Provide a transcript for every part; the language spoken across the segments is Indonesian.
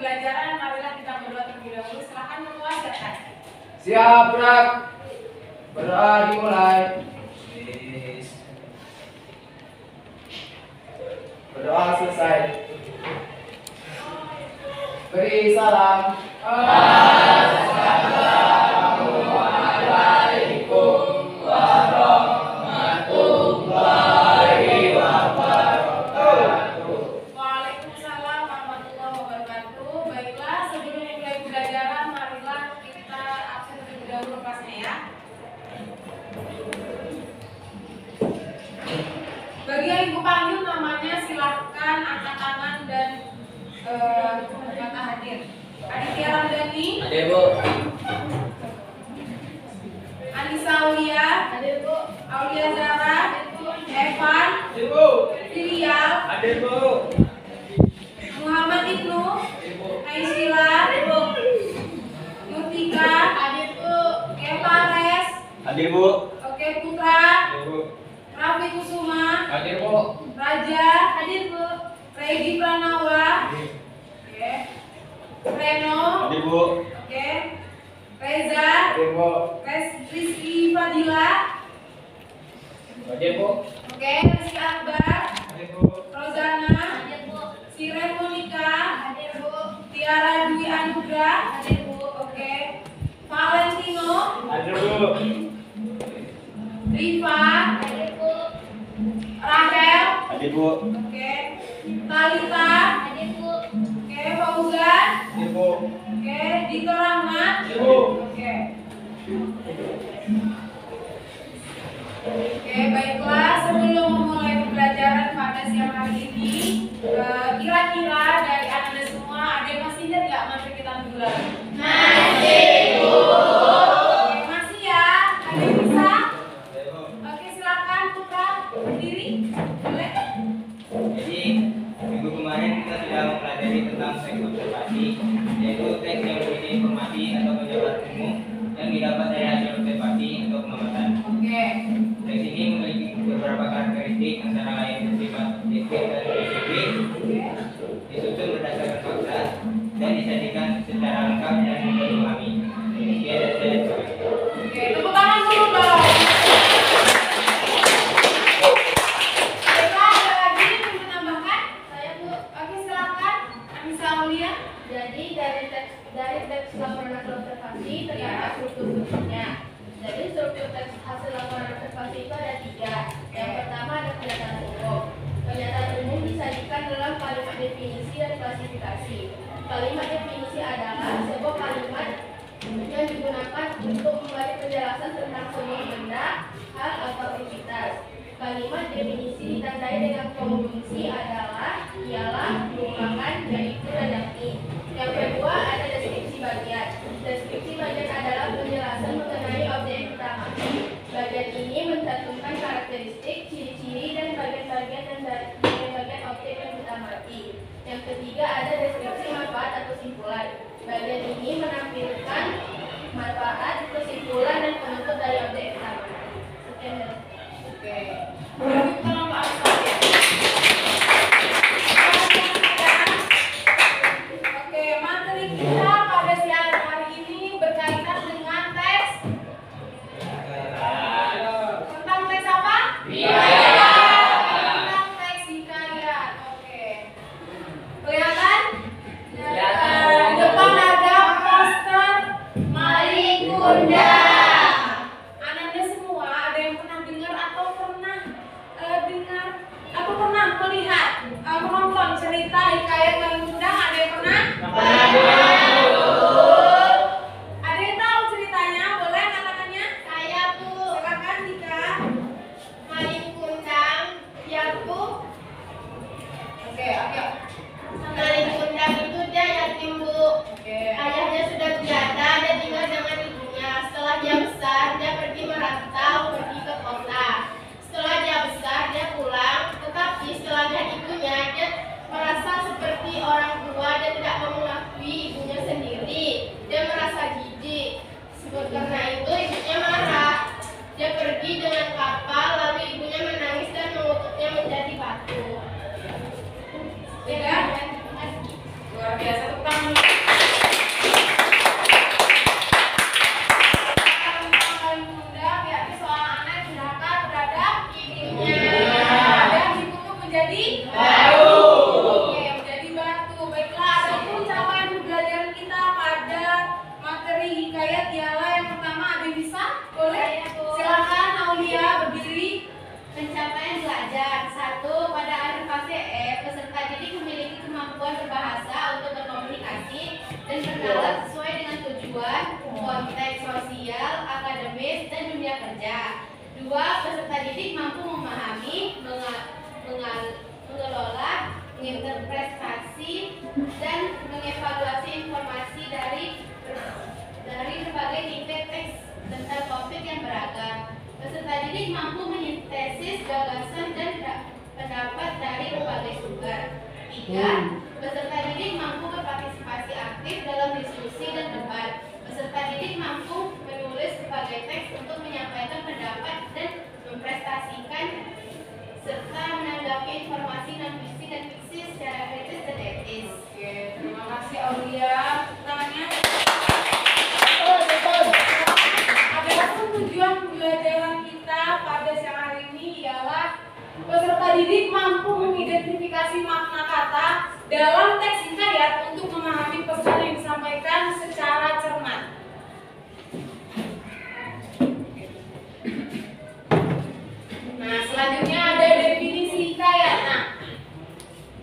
pembelajaran, marilah kita berdoa terlebih dahulu. Silakan menguasai. Siap, Brak. Berdoa dimulai. Berdoa selesai. Beri salam. Assalamualaikum warahmatullahi wabarakatuh. Waalaikumsalam warahmatullahi wabarakatuh. Baiklah, sebelum memulai pembelajaran, marilah kita absen terlebih dahulu kelasnya ya. Bagi yang ibu panggil namanya silahkan angkat tangan dan kata hadir. Aditya Ramdhani. Hadir, Bu. Anissa Aulia. Hadir, Bu. Aulia Zara. Evan. Hadir, Bu. Filial. Hadir, Bu. Muhammad Ibnu. Hadir, Bu. Naisila. Nutika. Hadir, Bu. Kepares. Hadir, Bu. Oke, Putra. Hadir, Bu. Raffi Kusuma. Hadir, Bu. Raja. Hadir, Bu. Regi Pranawa. Oke. Reno. Hadir, Bu. Oke. Reza. Hadir, Bu. Rizky Fadila. Hadir, Bu. Oke. Rizky Akbar. Hadir, Bu. Rozana. Hadir, Bu. Siren Monika. Hadir, Bu. Tiara Dwi Anugrah. Hadir, Bu. Oke. Valentino. Hadir, Bu. Riva. Hadir, Bu. Rahel. Hadir, Bu. Oke. Talita. Hadir, Bu. Oke. Fauzan. Hadir, Bu. Oke. Dito Rahmat. Hadir, Bu. Oke. Oke, baiklah. Sebelum memulai pembelajaran pada siang hari ini, kira-kira dari anda semua ada yang masih ingat nggak materi kita minggu lalu? Masih, Bu. Oke, masih ya. Ada yang bisa? Oke, silakan Putra berdiri. Boleh? Jadi minggu kemarin kita sudah mempelajari tentang teks observasi, yaitu teks yang berisi informasi atau penjelasan umum yang didapat dari hasil observasi atau pengamatan. Oke. Teks ini memiliki beberapa karakteristik antara lain bersifat objektif dan subjektif, disusun berdasarkan fakta, dan disajikan secara lengkap dan mudah dipahami. Demikian dari saya. Oke, tepuk tangan dulu dong. Baiklah, ada lagi yang ingin menambahkan? Saya, Bu. Oke, silakan. Anissa Aulia. Jadi dari teks laporan hasil observasi terdapat struktur-strukturnya. Jadi struktur teks hasil laporan observasi itu ada 3. Yang pertama ada pernyataan umum. Pernyataan umum disajikan dalam kalimat definisi dan klasifikasi. Kalimat definisi adalah sebuah kalimat yang digunakan untuk memberi penjelasan tentang semua benda, hal atau entitas. Kalimat definisi ditandai dengan konjungsi adalah, ialah, merupakan, yaitu, dan yakni. Yang kedua ada deskripsi bagian. Deskripsi bagian adalah penjelasan mengenai objek yang kita amati. Bagian ini mencantumkan karakteristik, ciri-ciri, dan bagian-bagian objek yang kita amati. Yang ketiga ada deskripsi manfaat atau kesimpulan. Bagian ini menampilkan manfaat, kesimpulan, dan penutup dari objek yang kita amati. Sekian dari saya. Oke. Kita nampak saja. dan berkala sesuai dengan tujuan, konteks sosial, akademis, dan dunia kerja. 2. Peserta didik mampu memahami, mengelola, menginterpretasi, dan mengevaluasi informasi dari berbagai tipe teks tentang topik yang beragam. Peserta didik mampu menyintesis gagasan dan pendapat dari berbagai sumber. 3. Peserta didik mampu berpartisipasi aktif dalam diskusi dan debat. Peserta didik mampu menulis berbagai teks untuk menyampaikan pendapat dan memprestasikan serta menanggapi informasi non-fiksi dan fiksi secara kritis dan etis. Oke, terima kasih Aulia. Tangannya. Adalah tujuan pembelajaran kita pada siang hari ini ialah peserta didik mampu mengidentifikasi makna kata dalam teks hikayat untuk memahami pesan yang disampaikan secara cermat. Nah, selanjutnya ada definisi hikayat. Nah,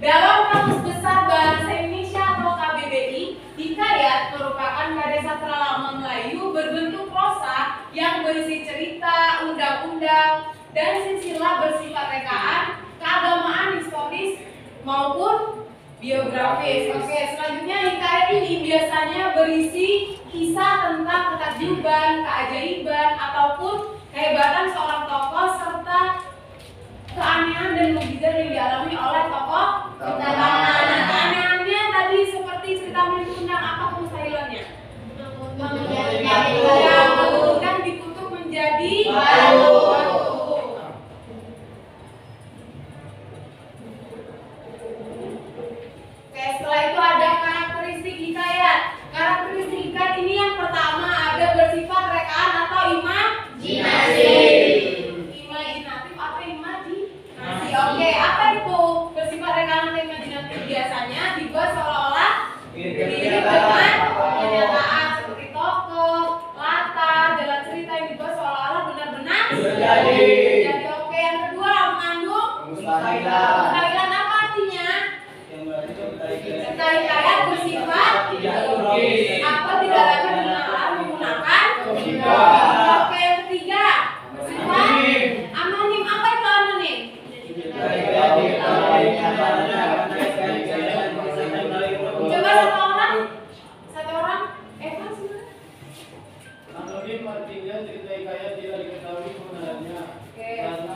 dalam Kamus Besar Bahasa Indonesia atau KBBI, hikayat merupakan karya sastra lama Melayu berbentuk prosa yang berisi cerita, undang-undang, dan silsilah bersifat rekaan, keagamaan, historis, maupun biografis. Oke, selanjutnya hikayat ini biasanya berisi kisah tentang ketakjuban, keajaiban, ataupun kehebatan seorang tokoh serta keanehan dan mukjizat yang dialami oleh tokoh utama. Keanehannya tadi seperti cerita mengundang, apa kemustahilannya? Yang mengundang dikutuk menjadi batu. Oke, setelah itu ada karakteristik hikayat. Karakteristik hikayat ini yang pertama ada bersifat rekaan atau imajinasi. Imajinatif atau imajinasi. Oke, apa itu bersifat rekaan atau imajinatif? Biasanya dibuat seolah-olah mirip dengan kenyataan seperti tokoh, latar, jalan cerita yang dibuat seolah-olah benar-benar terjadi. Oke, yang kedua mengandung kemustahilan. Kemustahilan apa artinya? Cerita hikayat bersifat atau tidak dapat menggunakan logika. Oke, yang ketiga bersifat anonim. Apa itu anonim? Coba satu orang. Evan sebenarnya. Anonim artinya cerita hikayat tidak diketahui kebenarannya. Karena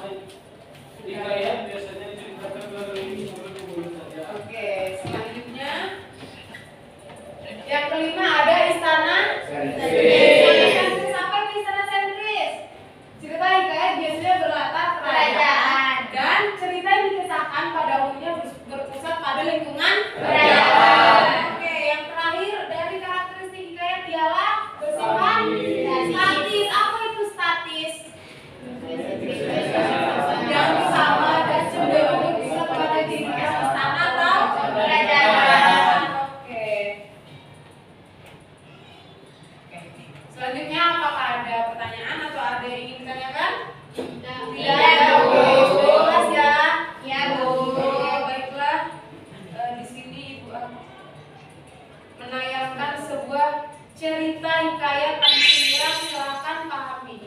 hikayat biasanya diceritakan melalui mulut saja. Oke, selanjutnya yang kelima ada istana sentris. Apa itu istana sentris? Cerita hikayat biasanya berlatar kerajaan dan cerita yang dikisahkan pada umumnya berpusat pada lingkungan kerajaan. Oke, yang terakhir dari karakteristik hikayat ialah bersifat statis. Apa itu statis? Yang sama dan cenderung berpusat pada diri istana atau kerajaan. Oke. Selanjutnya apakah ada pertanyaan atau ada yang ingin ditanyakan? Tidak ada. Oke, sudah jelas ya? Ya, Bu. Oke, baiklah. Di sini Ibu menayangkan sebuah cerita hikayat yang silakan pahami.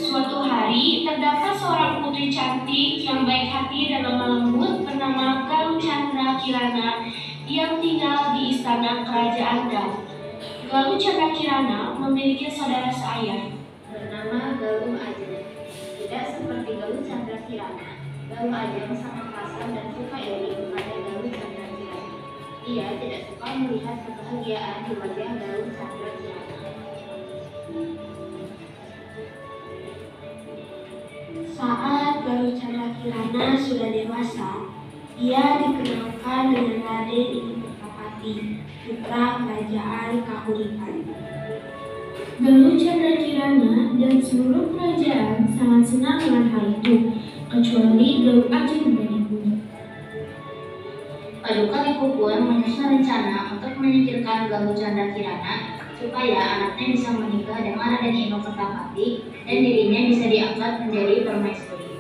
Suatu hari, terdapat seorang putri cantik yang baik hati dan lemah lembut bernama Galuh Chandra Kirana yang tinggal di istana kerajaan Galuh. Galuh Chandra Kirana memiliki saudara seayah bernama Galuh Ajeng. Tidak seperti Galuh Chandra Kirana, Galuh Ajeng sangat pasrah dan suka iri kepada Galuh Chandra Kirana. Ia tidak suka melihat kebahagiaan di wajah Galuh Chandra Kirana. Saat Galuh Chandra Kirana sudah dewasa, ia dikenalkan dengan Raden Ingipurapati, putra kerajaan Kahuripan. Galuh Chandra Kirana dan seluruh kerajaan sangat senang dengan hal itu, kecuali Galuh Ajeng dan ibunya. Paduka Ibu pun menyusun rencana untuk menyingkirkan Galuh Chandra Kirana supaya anaknya bisa menikah dengan Raden Ingipurapati dan dirinya bisa diangkat menjadi permaisuri.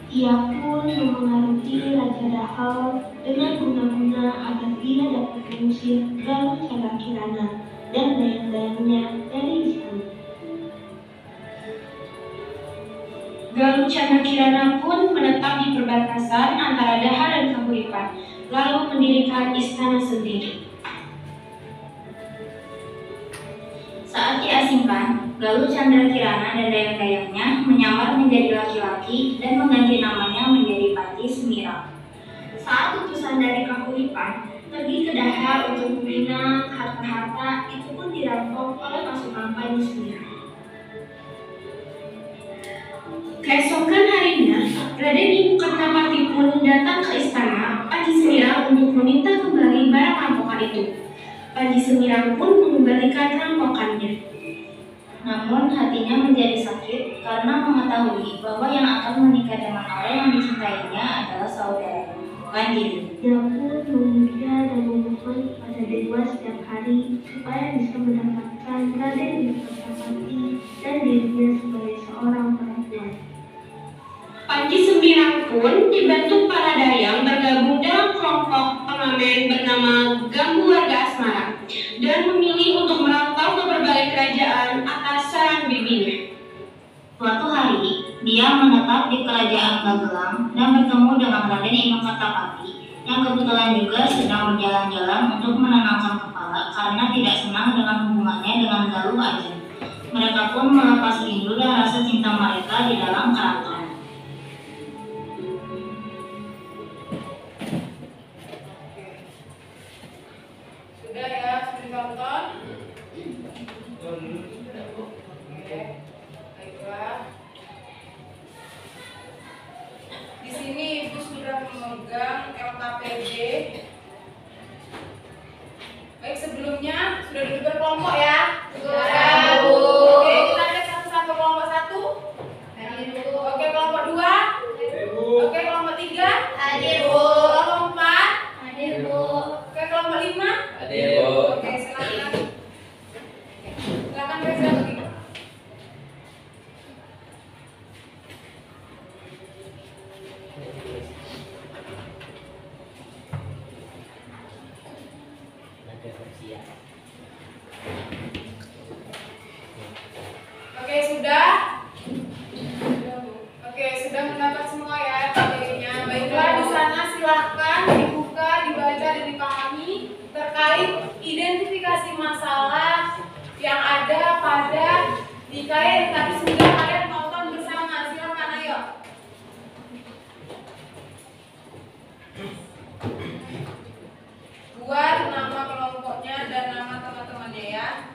Ia pun memengaruhi Raja Dahau dengan guna-guna agar ia dapat mengusir Galuh Candra Kirana dan dayang-dayangnya dari istana. Galuh Candra Kirana pun menetap di perbatasan antara Daha dan Kahuripan, lalu mendirikan istana sendiri. Saat diasingkan, Galuh Candra Kirana dan dayang-dayangnya menyamar menjadi laki-laki dan mengganti namanya menjadi Panji Semirang. Saat utusan dari Kahuripan pergi ke Daha untuk meminang harta-harta, itu pun dirampok oleh pasukan Panji Semirang. Keesokan harinya, Raden Ibu Karnapati pun datang ke istana Panji Semirang untuk meminta kembali barang rampokan itu. Panji Semirang pun mengembalikan rampokannya. Namun hatinya menjadi sakit karena mengetahui bahwa yang akan menikah dengan orang yang dicintainya adalah saudaranya, bukan dirinya. Dia pun memuja dan memohon kepada dewa setiap hari supaya bisa mendapatkan Raden Ibu Karnapati dan dirinya sebagai seorang perempuan. Panji Semirang pun dibantu para dayang bergabung dalam kelompok pengamen bernama Ganggu Warga Asmara dan memilih untuk merantau ke berbagai kerajaan atas saran bibinya. Suatu hari, dia menetap di kerajaan Gagelang dan bertemu dengan Raden Imam Kartapati yang kebetulan juga sedang berjalan-jalan untuk menenangkan kepala karena tidak senang dengan hubungannya dengan Galuh Ajeng. Mereka pun melepas rindu dan rasa cinta mereka di dalam keraton. Sudah ya, sudah ditonton? Oke, baiklah. Di sini Ibu sudah memegang LKPD. Baik, sebelumnya sudah duduk berkelompok ya? Sudah, Bu. Oke, kita cek satu-satu kelompok 1. Oke, kelompok 2. Oke, kelompok 3. Hadir, Bu. Kelompok 4. Hadir, Bu. Oke, kelompok 5. Hadir, Bu. Oke, silakan. Silakan Reza lagi. Oke, sudah. Oke, sudah mendapat semua ya LKPD-nya. Baiklah, di sana silakan dibuka, dibaca dan dipahami terkait identifikasi masalah yang ada pada dikaya yang tadi sudah kalian tonton bersama. Silakan, ayo. Buat nama kelompoknya dan nama teman-temannya ya.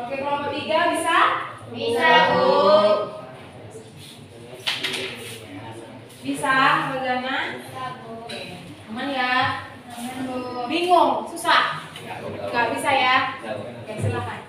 Oke, kelompok 3 bisa? Bisa, Bu. Bisa, Rojana? Bisa, Bu. Aman ya? Aman, Bu. Bingung? Susah? Gak bisa ya? Oke, silakan.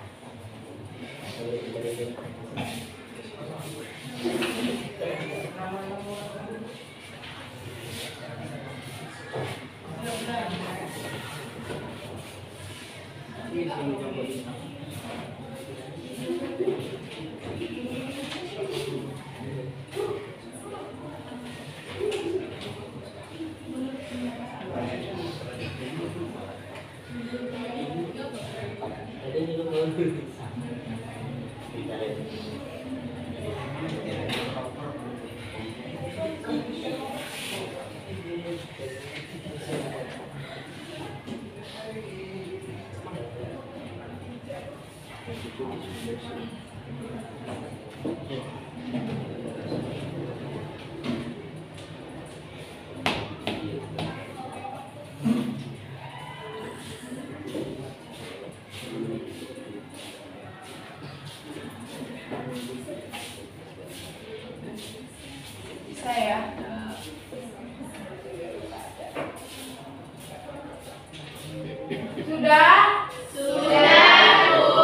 Bisa ya? Sudah? Sudah, Bu.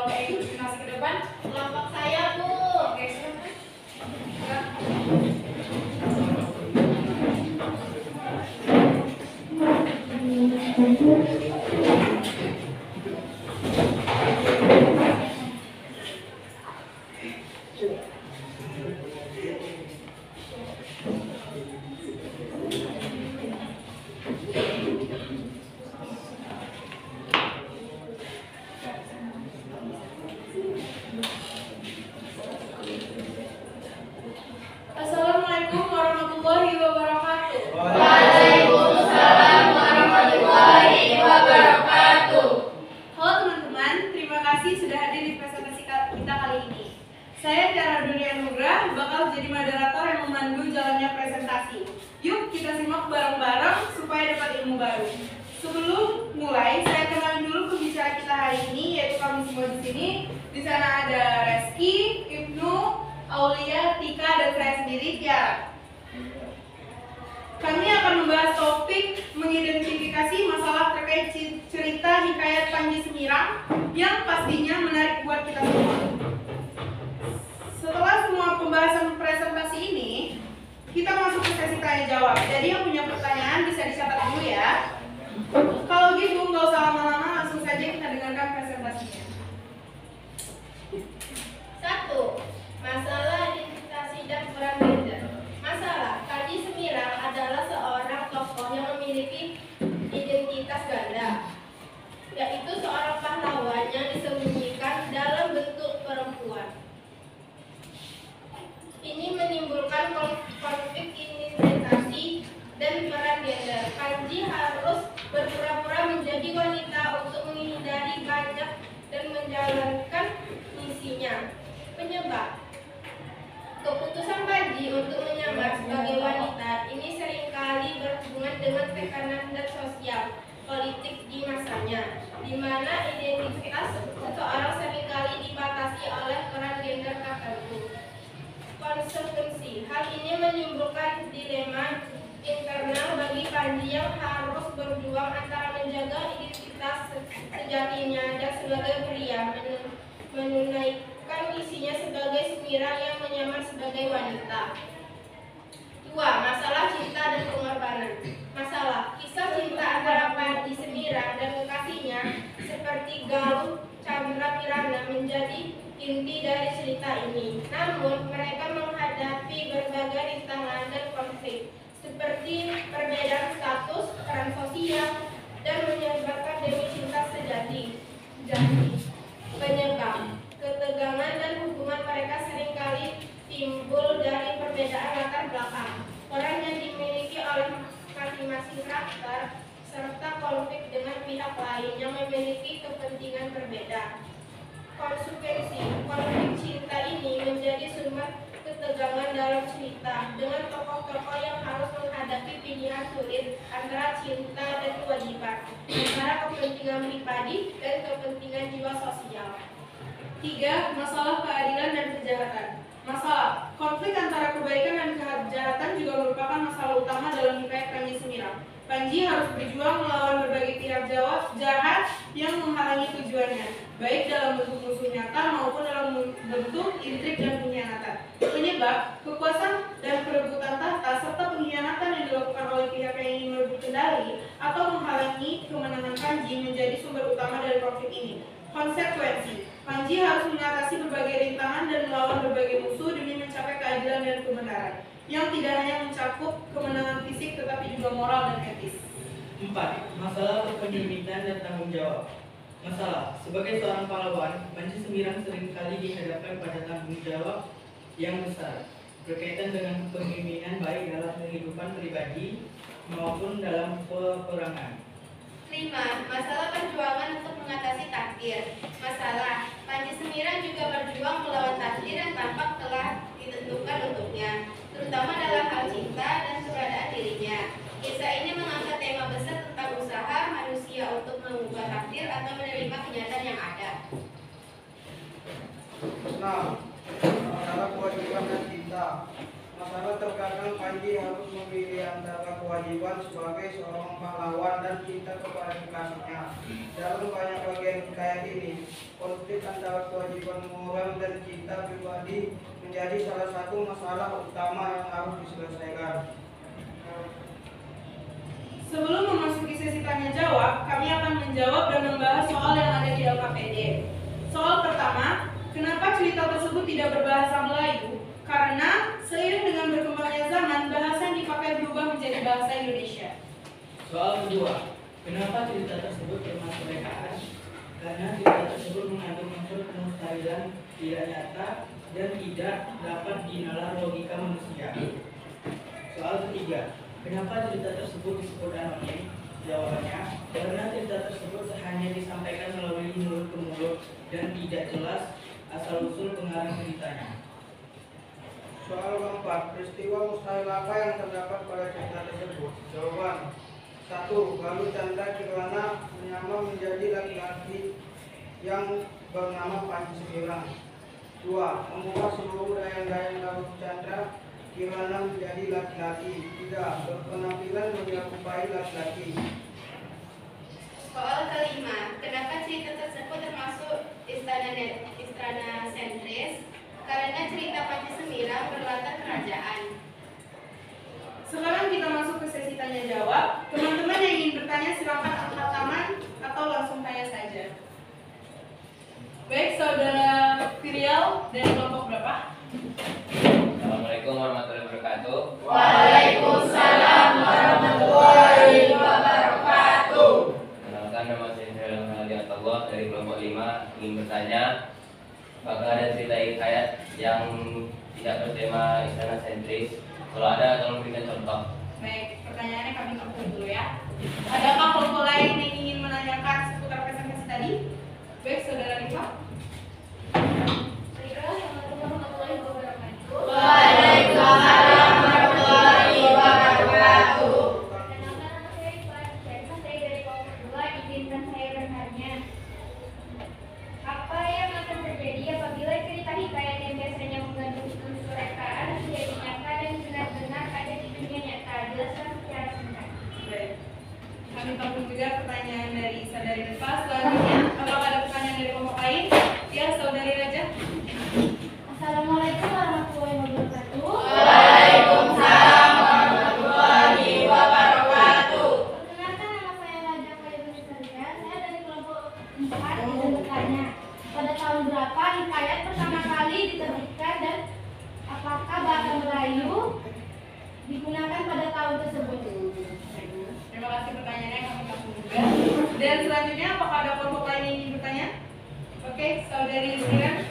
lomba ilustrasi ke depan? Kelompok saya, Bu. Oke, silakan. Ya. Assalamualaikum warahmatullahi wabarakatuh. Waalaikumsalam warahmatullahi wabarakatuh. Halo teman-teman, terima kasih sudah hadir di presentasi kita kali ini. Saya Tiara Dunia Nugra bakal jadi moderator yang memandu jalannya presentasi. Yuk kita simak bareng-bareng supaya dapat ilmu baru. Sebelum mulai, saya kenalin dulu pembicara kita hari ini, yaitu kami semua di sini. Di sana ada Reski, Ibnu, Aulia, Tika, dan saya sendiri, Tiara. Kami akan membahas topik mengidentifikasi masalah terkait cerita hikayat Panji Semirang yang pastinya menarik buat kita semua. Setelah semua pembahasan presentasi ini, kita masuk ke sesi tanya jawab. Jadi yang punya pertanyaan bisa dicatat dulu ya. Kalau gitu nggak usah lama-lama, langsung saja kita dengarkan presentasinya. 1. Masalah identifikasi dan peran gender. Masalah, Panji Semirang adalah seorang tokoh yang memiliki identitas ganda, yaitu seorang pahlawan yang disembunyikan dalam bentuk perempuan. Ini menimbulkan konflik identitasi dan peran gender. Panji harus berpura-pura menjadi wanita untuk menghindari pajak dan menjalankan misinya. Penyebab keputusan Panji untuk menyamar sebagai wanita ini seringkali berhubungan dengan tekanan dan sosial politik di masanya, di mana identitas seseorang seringkali dibatasi oleh peran gender tertentu. Konsekuensi hal ini menimbulkan dilema internal bagi Panji yang harus berjuang antara menjaga identitas sejatinya dan sebagai pria menunaikan misinya sebagai Semirang yang menyamar sebagai wanita. 2. Masalah cinta dan pengorbanan. Masalah kisah cinta antara Panji Semirang dan kekasihnya seperti Galuh Chandra Kirana menjadi inti dari cerita ini. Namun mereka menghadapi berbagai rintangan dan konflik seperti perbedaan status, peran sosial, dan menyebabkan demi cinta sejati. Penyebab ketegangan dan hubungan mereka seringkali timbul dari perbedaan latar belakang, peran yang dimiliki oleh masing-masing karakter, serta konflik dengan pihak lain yang memiliki kepentingan berbeda. Konsekuensi konflik cinta ini menjadi sumber ketegangan dalam cerita, dengan tokoh-tokoh yang harus menghadapi pilihan sulit antara cinta dan kewajiban, antara kepentingan pribadi dan kepentingan jiwa sosial. 3. Masalah keadilan dan kejahatan. Masalah konflik antara kebaikan dan kejahatan juga merupakan masalah utama dalam hikayat Panji Semirang. Panji harus berjuang melawan berbagai pihak jahat yang menghalangi tujuannya, baik dalam bentuk musuh nyata maupun dalam bentuk intrik dan pengkhianatan. Penyebab kekuasaan dan perebutan tahta serta pengkhianatan yang dilakukan oleh pihak yang ingin merebut kendali atau menghalangi kemenangan Panji menjadi sumber utama dari konflik ini. Konsekuensi, Panji harus mengatasi berbagai rintangan dan melawan berbagai musuh demi mencapai keadilan dan kebenaran, yang tidak hanya mencakup kemenangan fisik tetapi juga moral dan etis. 4. Masalah kepemimpinan dan tanggung jawab. Masalah, sebagai seorang pahlawan, Panji Semirang seringkali dihadapkan pada tanggung jawab yang besar berkaitan dengan kepemimpinan baik dalam kehidupan pribadi maupun dalam peperangan. 5. Masalah perjuangan untuk mengatasi takdir. Masalah, Panji Semirang juga berjuang melawan takdir yang tampak telah ditentukan untuknya, terutama dalam hal cinta dan keberadaan dirinya. Kisah ini mengangkat tema besar tentang usaha manusia untuk mengubah takdir atau menerima kenyataan yang ada. Nah, masalah kewajiban dan cinta. Masalah terkadang Panji harus memilih antara kewajiban sebagai seorang pahlawan dan cinta kepada kekasihnya. Dalam banyak bagian hikayat ini, konflik antara kewajiban moral dan cinta pribadi menjadi salah satu masalah utama yang harus diselesaikan. Sebelum memasuki sesi tanya jawab, kami akan menjawab dan membahas soal yang ada di LKPD. Soal pertama, kenapa cerita tersebut tidak berbahasa Melayu? Karena seiring dengan berkembangnya zaman, bahasa yang dipakai berubah menjadi bahasa Indonesia. Soal kedua, kenapa cerita tersebut termasuk rekaan? Karena cerita tersebut mengandung unsur kemustahilan tidak nyata dan tidak dapat dinalar logika manusia. Soal ketiga, kenapa cerita tersebut disebut anonim? Jawabannya, karena cerita tersebut hanya disampaikan melalui mulut ke mulut dan tidak jelas asal-usul pengarang ceritanya. Soal keempat, peristiwa mustahil apa yang terdapat pada cerita tersebut? Jawaban: 1. Galuh Chandra Kirana menyamar menjadi laki-laki yang bernama Panji Semirang. 2. Mengubah seluruh dayang-dayang Galuh Chandra Kirana menjadi laki-laki. 3. Berpenampilan menyerupai laki-laki. Soal kelima, kenapa cerita tersebut termasuk istana sentris? Karena cerita Panji Semirang berlatar kerajaan. Sekarang kita masuk ke sesi tanya jawab. Teman-teman yang ingin bertanya silakan angkat tangan atau langsung tanya saja. Baik, saudara Firial dari kelompok berapa? Assalamualaikum warahmatullahi wabarakatuh. Waalaikumsalam warahmatullahi wabarakatuh. Kenalkan, nama saya Syahril Hadiatullah dari kelompok 5. Ingin bertanya, apakah ada cerita hikayat yang tidak bertema istana sentris? Kalau ada, tolong berikan contoh. Baik, pertanyaannya kami tampung dulu ya. Adakah kelompok lain yang ingin menanyakan seputar presentasi tadi? Baik, saudara Rifa. Assalamualaikum warahmatullahi wabarakatuh. Waalaikumsalam warahmatullahi wabarakatuh. Perkenalkan, nama saya Ivan. Saya dari kelompok 2. Izinkan saya bertanya, apa yang akan terjadi apabila cerita hikayat yang biasanya mengandung unsur rekaan menjadi nyata dan benar-benar ada di dunia nyata? Jelaskan secara singkat. Baik. Kami tampung juga pertanyaan dari saudari Rifa. Selanjutnya, apakah ada pertanyaan dari kelompok lain? Ya, saudari Raja. Assalamualaikum warahmatullahi wabarakatuh. Waalaikumsalam warahmatullahi wabarakatuh. Perkenalkan, nama saya Raja Khairul Saria. Saya dari kelompok 4 dan bertanya, pada tahun berapa hikayat pertama kali diterbitkan dan apakah bahasa Melayu digunakan pada tahun tersebut? Terima kasih pertanyaannya, kami tampung juga. Dan selanjutnya, apakah ada kelompok lain yang ingin bertanya? Oke, saudari Isra.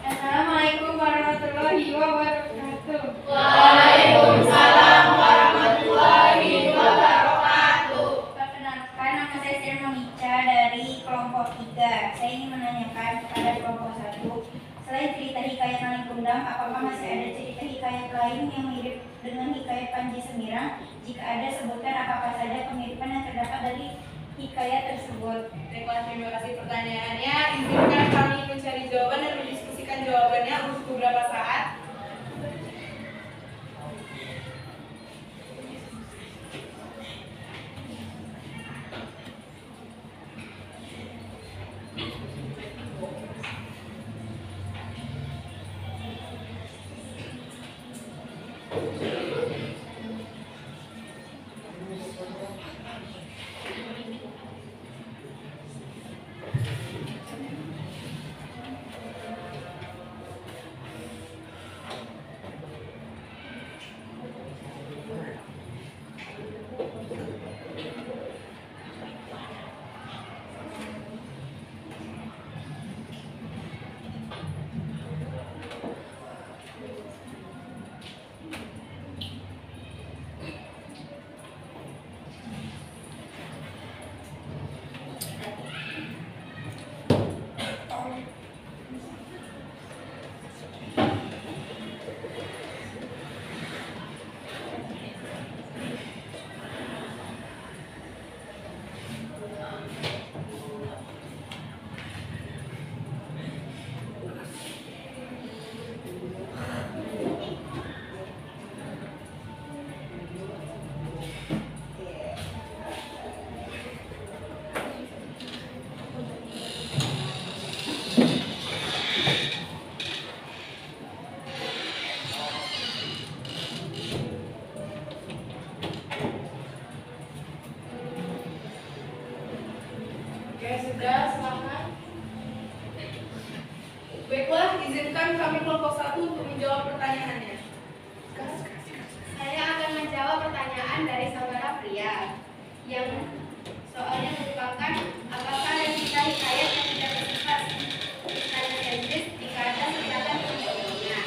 Assalamualaikum warahmatullahi wabarakatuh. Waalaikumsalam warahmatullahi wabarakatuh. Perkenalkan, nama saya Sirma Mica dari kelompok 3. Saya ingin menanyakan kepada kelompok 1. Selain cerita hikayat Malin Kundang, apakah masih ada cerita hikayat lain yang mirip dengan hikayat Panji Semirang? Jika ada, sebutkan apakah saja kemiripan yang terdapat dari hikayat tersebut. Baiklah, terima kasih pertanyaannya. Izinkan kami mencari jawaban dan mendiskusikan jawabannya untuk beberapa saat. Baiklah, izinkan kami kelompok 1 untuk menjawab pertanyaannya. Saya akan menjawab pertanyaan dari saudara pria yang soalnya merupakan apakah resika hikayat yang tidak bersifat sentris jika ada sertakan contohnya.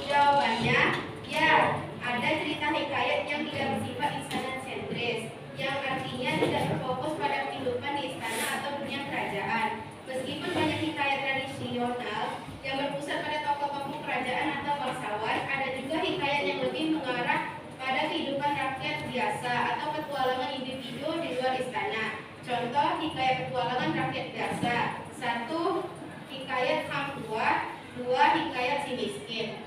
Jawabannya, ya, ada cerita hikayat yang tidak bersifat istana sentris, yang artinya tidak berfokus pada kehidupan di istana atau dunia kerajaan. Meskipun banyak hikayat tradisional yang berpusat pada tokoh-tokoh kerajaan atau bangsawan, ada juga hikayat yang lebih mengarah pada kehidupan rakyat biasa atau petualangan individu di luar istana. Contoh hikayat petualangan rakyat biasa: 1. Hikayat Hang Tua, 2. Hikayat Si Miskin.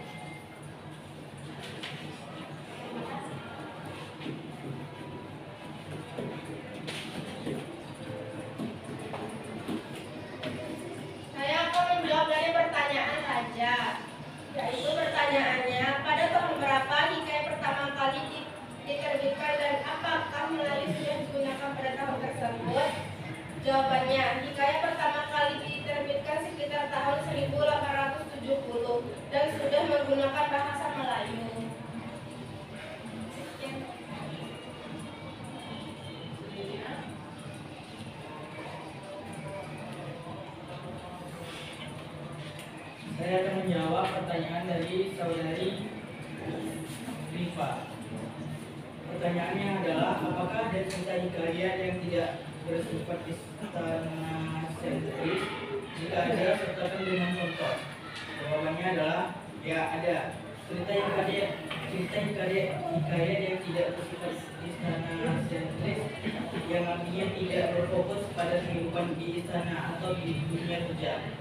Saya akan menjawab dari pertanyaan Raja, yaitu pertanyaannya, pada tahun berapa hikayat pertama kali diterbitkan dan apakah Melayu sudah digunakan pada tahun tersebut? Jawabannya, hikayat pertama kali diterbitkan sekitar tahun 1870 dan sudah menggunakan bahasa Melayu. Saya akan menjawab pertanyaan dari saudari Rifa. Pertanyaannya adalah, apakah ada cerita hikayat yang tidak bersifat istana sentris? Jika ada, sertakan dengan contoh. Jawabannya adalah, ya ada. Cerita hikayat yang tidak bersifat istana sentris, yang artinya tidak berfokus pada kehidupan di istana atau di dunia kerja.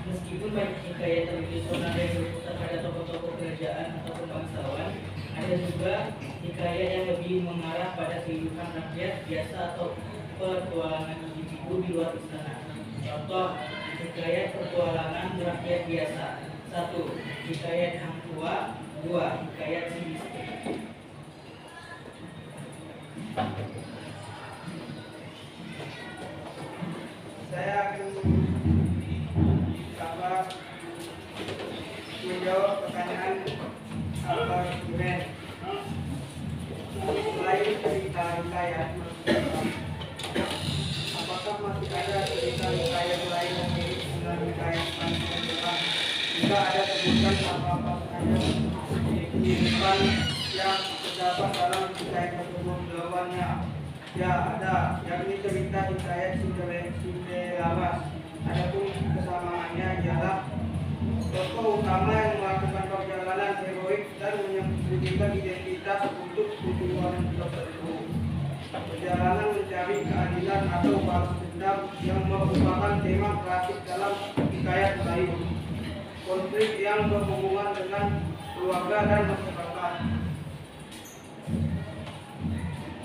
Meskipun banyak hikayat tradisional yang berpusat pada tokoh-tokoh kerajaan atau bangsawan, ada juga hikayat yang lebih mengarah pada kehidupan rakyat biasa atau petualangan individu di luar istana. Contoh hikayat petualangan rakyat biasa: 1. Hikayat Hang Tua, 2. Hikayat Si Miskin. Saya akan menjawab pertanyaan Abah Juren. Selain cerita hikayat, apakah masih ada cerita hikayat lain yang mirip dengan hikayat Pancasila? Jika ada, sebutkan apa-apa saja kehidupan yang terdapat dalam hikayat tersebut. Jawabannya, ya ada, yakni cerita hikayat Cinderella. Adapun kesamaannya ialah tokoh utama yang melakukan perjalanan heroik dan menyembunyikan identitas untuk tujuan tertentu. Perjalanan mencari keadilan atau balas dendam yang merupakan tema klasik dalam hikayat Melayu. Konflik yang berhubungan dengan keluarga dan masyarakat.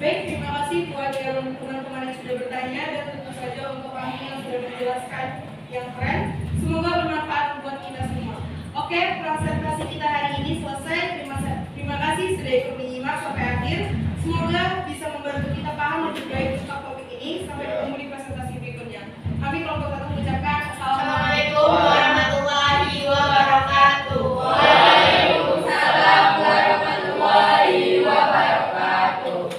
Baik, terima kasih buat teman-teman yang sudah bertanya dan tentu saja untuk kami yang sudah menjelaskan yang keren. Semoga bermanfaat buat kita semua. Oke, presentasi kita hari ini selesai. Terima kasih sudah ikut menyimak sampai akhir. Semoga bisa membantu kita paham lebih baik tentang topik ini. Sampai ketemu di presentasi berikutnya. Kami kelompok 1 mengucapkan Assalamualaikum warahmatullahi wabarakatuh. Waalaikumsalam warahmatullahi wabarakatuh.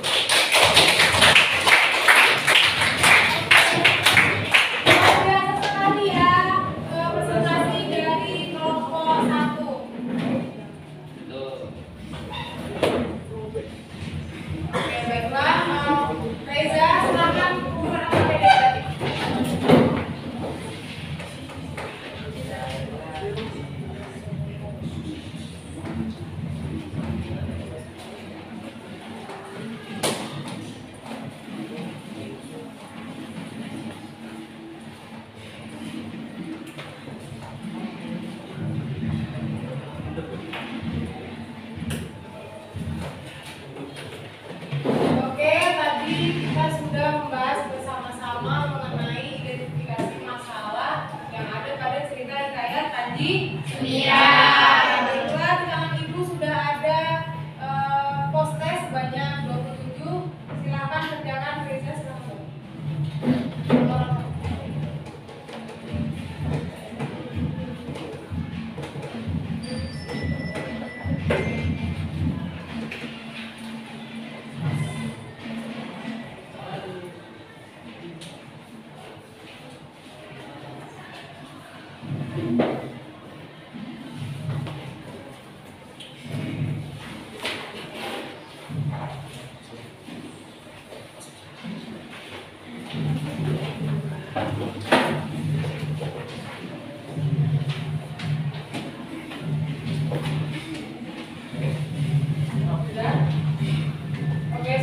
Oke,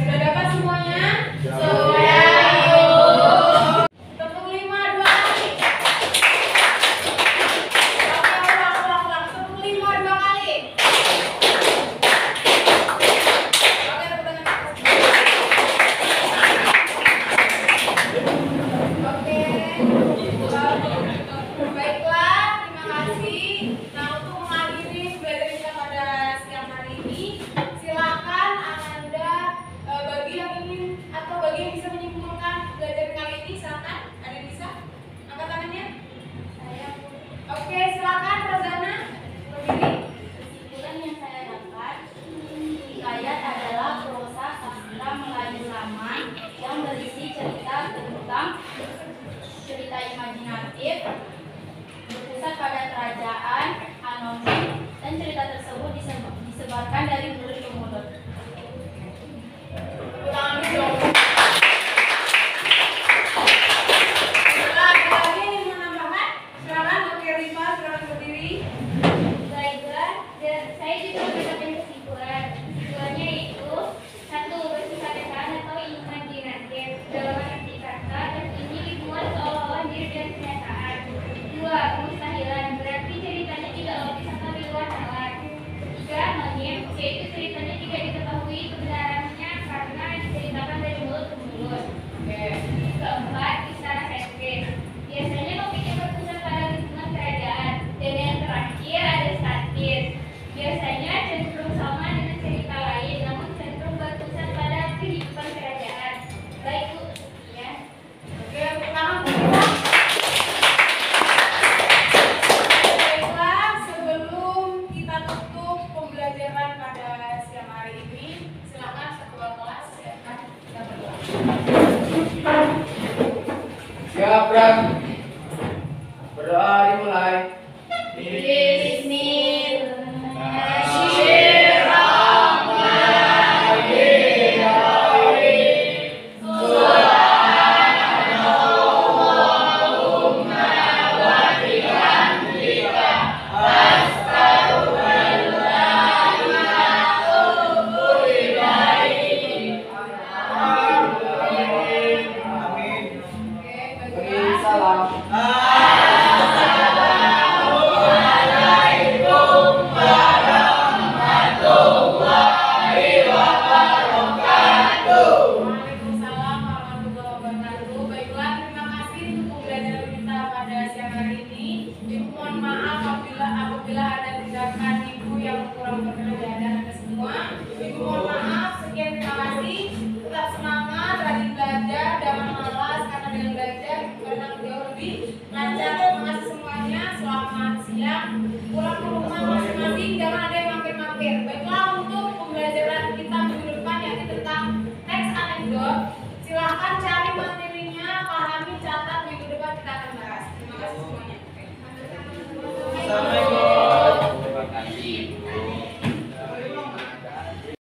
sudah dapat semuanya? Tepuk 5 2 kali. Oke, ulang. Tepuk 5 2 kali. Oke, tepuk tangan. Oke. Baiklah, terima kasih. Nah, untuk mengakhiri pembelajaran kita pada siang hari ini, silakan Ananda bagi yang ingin atau bagi yang bisa menyimpulkan pelajaran kali ini, silakan. Ada yang bisa? Angkat tangannya. Oke, silakan Rozana. Berdiri. Kesimpulan yang saya dapat, hikayat adalah prosa sastra Melayu lama yang berisi cerita tentang cerita imajinatif, berpusat pada kerajaan, anonim, dan cerita tersebut disebarkan dari mulut ke mulut. Ulang dulu. Ada lagi yang ingin menambahkan? Silakan. Oke, Rifa, silakan berdiri. Baiklah, dan saya juga mendapatkan kesimpulan. Kesimpulannya itu, 1. Bersifat dekan atau imajinatif dalam arti kata, dan ini dibuat seolah-olah diri dan kenyataan. 2. Kemustahilan, berarti ceritanya tidak logis atau di luar nalar. 3. Anonim, yaitu ceritanya tidak diketahui kebenarannya karena diceritakan dari mulut ke mulut. Oke. 4. Istana sentris, biasanya topiknya berpusat pada lingkungan kerajaan. Dan yang terakhir ada statis, biasanya cenderung sama dengan cerita lain, namun cenderung berpusat pada kehidupan kerajaan. Baik Bu, ya. Oke, pertama kita. Baiklah, sebelum kita tutup pembelajaran pada siang hari ini, silakan ketua kelas silakan kita berdoa. Siap, Bram. Berdoa dimulai. Amin. Oke, Beri baiklah. salam. Waalaikumsalam warahmatullahi wabarakatuh. Baiklah, terima kasih untuk pembelajaran kita pada siang hari ini. Ibu mohon maaf apabila ada tindakan ibu yang kurang berkenan di hadapan Anda semua. Ibu mohon maaf. Sekian, terima kasih. Tetap semangat, rajin belajar, jangan malas karena dengan belajar kita jauh lebih lancar. Terima kasih semuanya. Selamat siang. Pulang ke rumah masing-masing, jangan ada yang mampir-mampir. Baik.